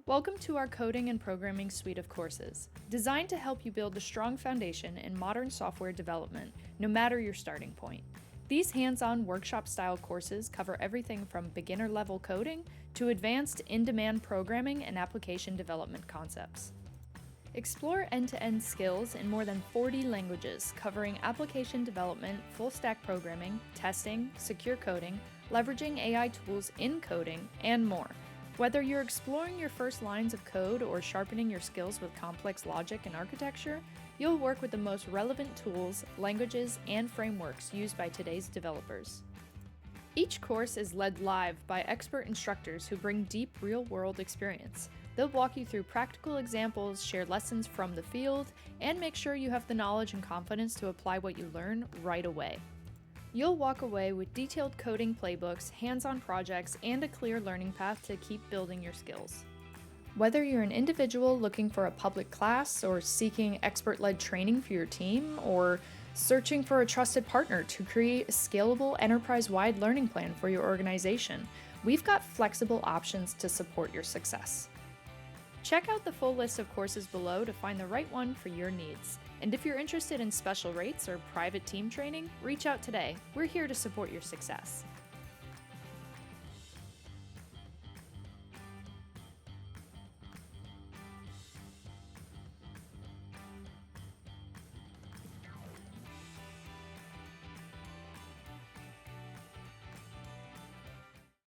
Welcome to our coding and programming suite of courses, designed to help you build a strong foundation in modern software development, no matter your starting point. These hands-on workshop-style courses cover everything from beginner-level coding to advanced in-demand programming and application development concepts. Explore end-to-end skills in more than 40 languages, covering application development, full-stack programming, testing, secure coding, leveraging AI tools in coding, and more. Whether you're exploring your first lines of code or sharpening your skills with complex logic and architecture, you'll work with the most relevant tools, languages, and frameworks used by today's developers. Each course is led live by expert instructors who bring deep real-world experience. They'll walk you through practical examples, share lessons from the field, and make sure you have the knowledge and confidence to apply what you learn right away. You'll walk away with detailed coding playbooks, hands-on projects, and a clear learning path to keep building your skills. Whether you're an individual looking for a public class, or seeking expert-led training for your team, or searching for a trusted partner to create a scalable enterprise-wide learning plan for your organization, we've got flexible options to support your success. Check out the full list of courses below to find the right one for your needs. And if you're interested in special rates or private team training, reach out today. We're here to support your success.